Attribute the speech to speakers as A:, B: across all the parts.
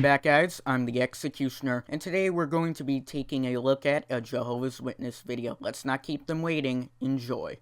A: Welcome back, guys. I'm the Executioner, and today we're going to be taking a look at a Jehovah's Witness video. Let's not keep them waiting. Enjoy.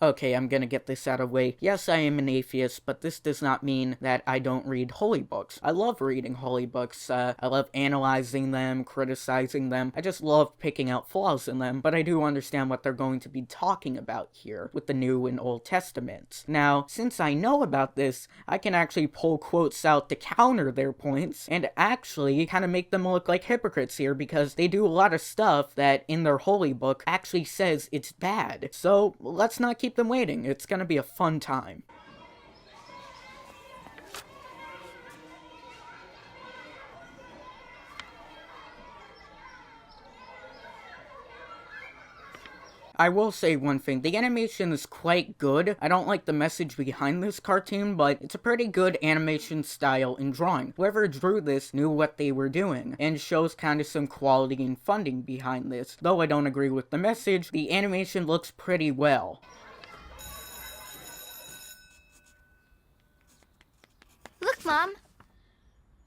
A: Okay, I'm gonna get this out of the way. Yes, I am an atheist, but this does not mean that I don't read holy books. I love reading holy books. I love analyzing them, criticizing them. I just love picking out flaws in them, but I do understand what they're going to be talking about here with the New and Old Testaments. Now, since I know about this, I can actually pull quotes out to counter their points and actually kind of make them look like hypocrites here because they do a lot of stuff that in their holy book actually says it's bad. So, let's not keep them waiting. It's gonna be a fun time. I will say one thing, the animation is quite good. I don't like the message behind this cartoon, but it's a pretty good animation style and drawing. Whoever drew this knew what they were doing, and shows kind of some quality and funding behind this. Though I don't agree with the message, the animation looks pretty well.
B: Look, Mom!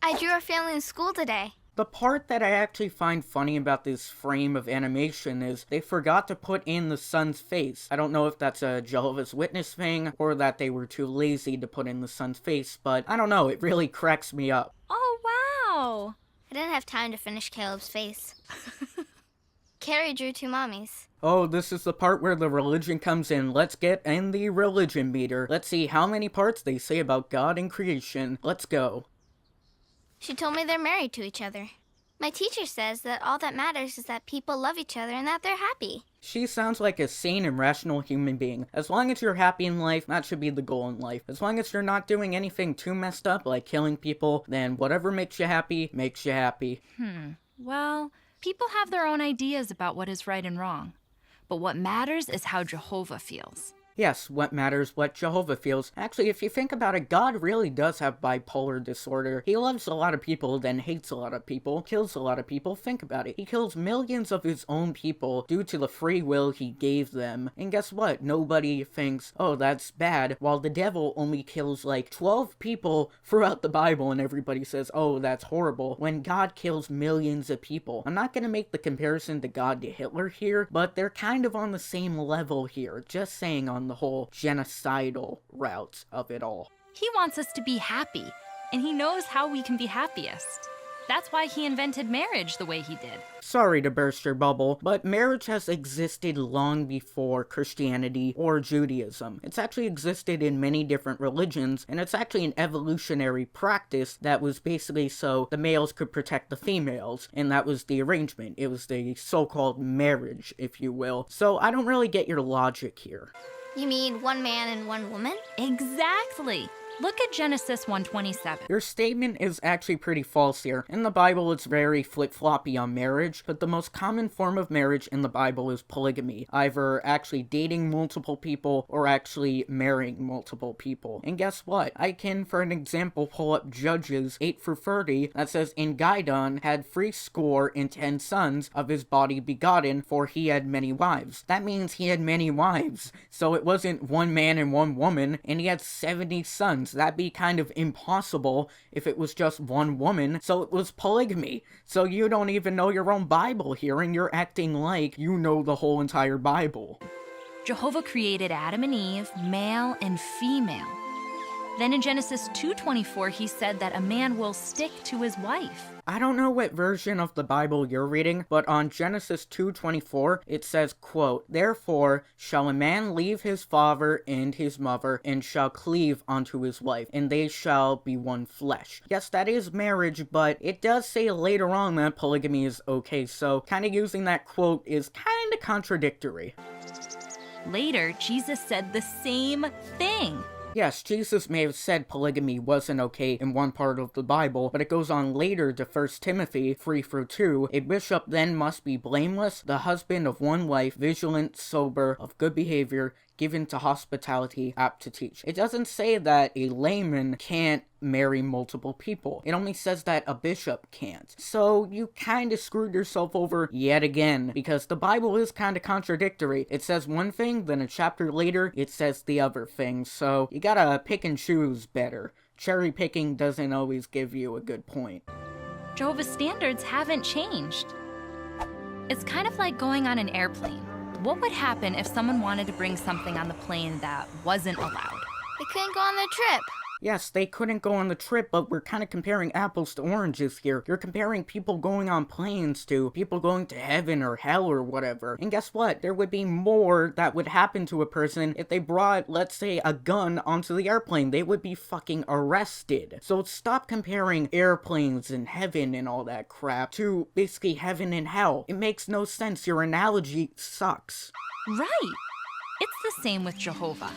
B: I drew our family in school today.
A: The part that I actually find funny about this frame of animation is they forgot to put in the son's face. I don't know if that's a Jehovah's Witness thing, or that they were too lazy to put in the son's face, but I don't know, it really cracks me up.
C: Oh, wow!
B: I didn't have time to finish Caleb's face. Carrie drew two mommies.
A: Oh, this is the part where the religion comes in. Let's get in the religion meter. Let's see how many parts they say about God and creation. Let's go.
B: She told me they're married to each other. My teacher says that all that matters is that people love each other and that they're happy.
A: She sounds like a sane and rational human being. As long as you're happy in life, that should be the goal in life. As long as you're not doing anything too messed up, like killing people, then whatever makes you happy, makes you happy.
C: Well, people have their own ideas about what is right and wrong. But what matters is how Jehovah feels.
A: Yes, what matters what Jehovah feels. Actually, if you think about it, God really does have bipolar disorder. He loves a lot of people, then hates a lot of people, kills a lot of people. Think about it. He kills millions of his own people due to the free will he gave them. And guess what? Nobody thinks, oh, that's bad, while the devil only kills like 12 people throughout the Bible and everybody says, oh, that's horrible, when God kills millions of people. I'm not gonna make the comparison to God to Hitler here, but they're kind of on the same level here. Just saying, on the whole genocidal route of it all.
C: He wants us to be happy, and he knows how we can be happiest. That's why he invented marriage the way he did.
A: Sorry to burst your bubble, but marriage has existed long before Christianity or Judaism. It's actually existed in many different religions, and it's actually an evolutionary practice that was basically so the males could protect the females, and that was the arrangement. It was the so-called marriage, if you will. So I don't really get your logic here.
B: You mean one man and one woman?
C: Exactly. Look at Genesis 1:27.
A: Your statement is actually pretty false here. In the Bible, it's very flip-floppy on marriage, but the most common form of marriage in the Bible is polygamy. Either actually dating multiple people or actually marrying multiple people. And guess what? I can, for an example, pull up Judges 8-30 that says, "And Gidon had 70 sons of his body begotten, for he had many wives." That means he had many wives. So it wasn't one man and one woman, and he had 70 sons. That'd be kind of impossible if it was just one woman, so it was polygamy. So you don't even know your own Bible here, and you're acting like you know the whole entire Bible.
C: Jehovah created Adam and Eve, male and female. Then in Genesis 2:24, he said that a man will stick to his wife.
A: I don't know what version of the Bible you're reading, but on Genesis 2:24, it says, quote, "Therefore shall a man leave his father and his mother, and shall cleave unto his wife, and they shall be one flesh." Yes, that is marriage, but it does say later on that polygamy is okay, so kind of using that quote is kind of contradictory.
C: Later, Jesus said the same thing.
A: Yes, Jesus may have said polygamy wasn't okay in one part of the Bible, but it goes on later to 1 Timothy 3-2, "A bishop then must be blameless, the husband of one wife, vigilant, sober, of good behavior, given to hospitality, apt to teach. It doesn't say that a layman can't marry multiple people. It only says that a bishop can't. So you kinda screwed yourself over yet again, because the Bible is kinda contradictory. It says one thing, then a chapter later, it says the other thing. So you gotta pick and choose better. Cherry picking doesn't always give you a good point.
C: Jehovah's standards haven't changed. It's kind of like going on an airplane. What would happen if someone wanted to bring something on the plane that wasn't allowed?
B: They couldn't go on their trip.
A: Yes, they couldn't go on the trip, but we're kind of comparing apples to oranges here. You're comparing people going on planes to people going to heaven or hell or whatever. And guess what? There would be more that would happen to a person if they brought, let's say, a gun onto the airplane. They would be fucking arrested. So stop comparing airplanes and heaven and all that crap to basically heaven and hell. It makes no sense. Your analogy sucks.
C: Right. It's the same with Jehovah.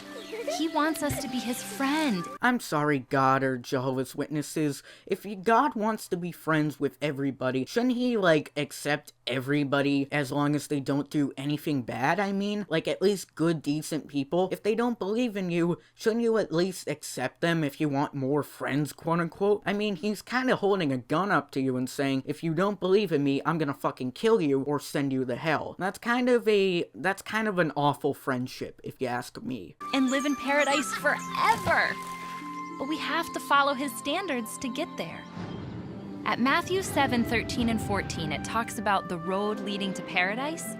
C: He wants us to be his friend.
A: I'm sorry, God or Jehovah's Witnesses. If God wants to be friends with everybody, shouldn't he, accept everybody as long as they don't do anything bad? I mean, at least good, decent people. If they don't believe in you, shouldn't you at least accept them if you want more friends, quote unquote? I mean, he's kind of holding a gun up to you and saying, if you don't believe in me, I'm gonna fucking kill you or send you to hell. That's kind of an awful friendship, if you ask me.
C: And live in paradise forever. But we have to follow his standards to get there. At Matthew 7:13 and 14, it talks about the road leading to paradise.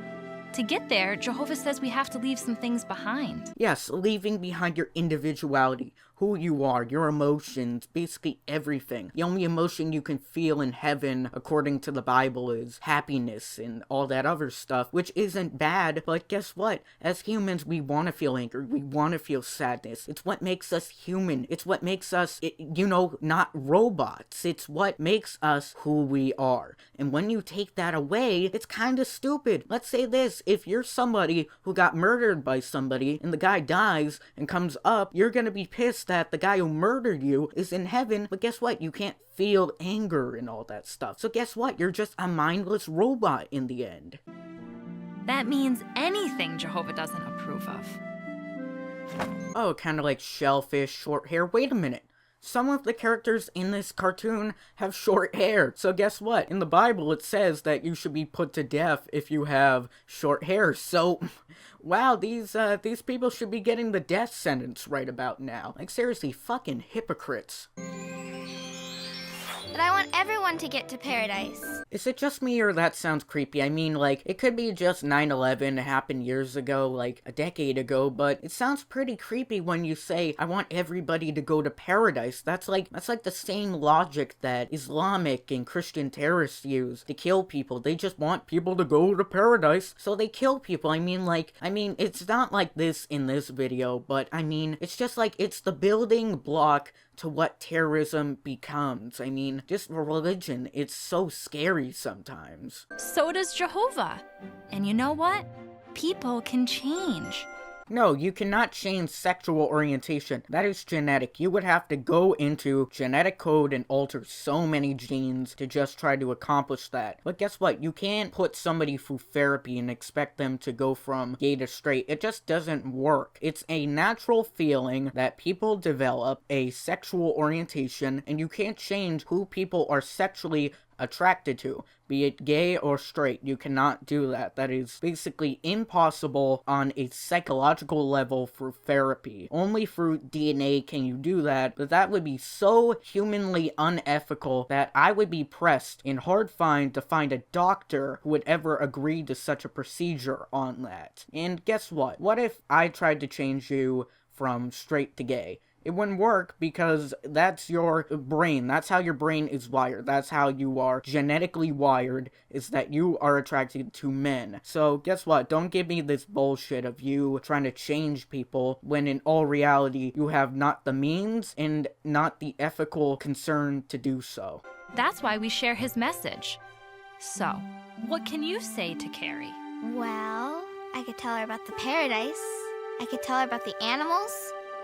C: To get there, Jehovah says we have to leave some things behind.
A: Yes, leaving behind your individuality, who you are, your emotions, basically everything. The only emotion you can feel in heaven, according to the Bible, is happiness and all that other stuff, which isn't bad, but guess what? As humans, we want to feel anger, we want to feel sadness. It's what makes us human. It's what makes us, not robots. It's what makes us who we are. And when you take that away, it's kind of stupid. Let's say this, if you're somebody who got murdered by somebody, and the guy dies and comes up, you're gonna be pissed that the guy who murdered you is in heaven, but guess what? You can't feel anger and all that stuff. So guess what? You're just a mindless robot in the end.
C: That means anything Jehovah doesn't approve of.
A: Oh, kind of like shellfish, short hair. Wait a minute. Some of the characters in this cartoon have short hair. So guess what? In the Bible, it says that you should be put to death if you have short hair. So, wow, these people should be getting the death sentence right about now. Seriously, fucking hypocrites.
B: But I want everyone to get to paradise.
A: Is it just me or that sounds creepy? I mean, it could be just 9/11 happened years ago, a decade ago, but it sounds pretty creepy when you say, I want everybody to go to paradise. That's like the same logic that Islamic and Christian terrorists use to kill people. They just want people to go to paradise, so they kill people. I mean, it's not like this in this video, but I mean, it's just it's the building block to what terrorism becomes. I mean, just religion, it's so scary sometimes.
C: So does Jehovah. And you know what? People can change.
A: No, you cannot change sexual orientation. That is genetic. You would have to go into genetic code and alter so many genes to just try to accomplish that. But guess what? You can't put somebody through therapy and expect them to go from gay to straight. It just doesn't work. It's a natural feeling that people develop a sexual orientation, and you can't change who people are sexually attracted to, be it gay or straight. You cannot do that. That is basically impossible on a psychological level through therapy. Only through DNA can you do that, but that would be so humanly unethical that I would be pressed in hard find to find a doctor who would ever agree to such a procedure on that. And guess what? What if I tried to change you from straight to gay? It wouldn't work because that's your brain. That's how your brain is wired. That's how you are genetically wired, is that you are attracted to men. So guess what? Don't give me this bullshit of you trying to change people when in all reality you have not the means and not the ethical concern to do so.
C: That's why we share his message. So, what can you say to Carrie?
B: Well, I could tell her about the paradise. I could tell her about the animals.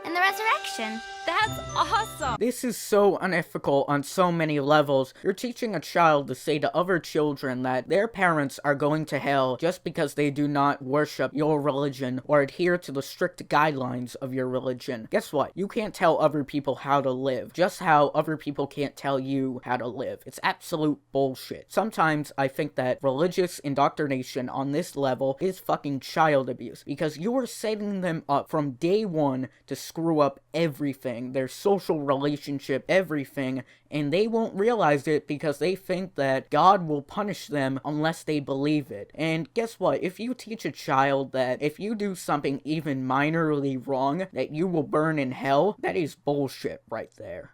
B: and the resurrection.
C: That's awesome!
A: This is so unethical on so many levels. You're teaching a child to say to other children that their parents are going to hell just because they do not worship your religion or adhere to the strict guidelines of your religion. Guess what? You can't tell other people how to live, just how other people can't tell you how to live. It's absolute bullshit. Sometimes I think that religious indoctrination on this level is fucking child abuse, because you are setting them up from day one to screw up everything, their social relationship, everything, and they won't realize it because they think that God will punish them unless they believe it. And guess what? If you teach a child that if you do something even minorly wrong, that you will burn in hell, that is bullshit right there.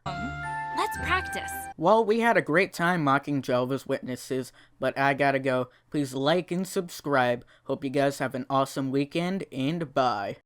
C: Let's practice.
A: Well, we had a great time mocking Jehovah's Witnesses, but I gotta go. Please like and subscribe. Hope you guys have an awesome weekend, and bye.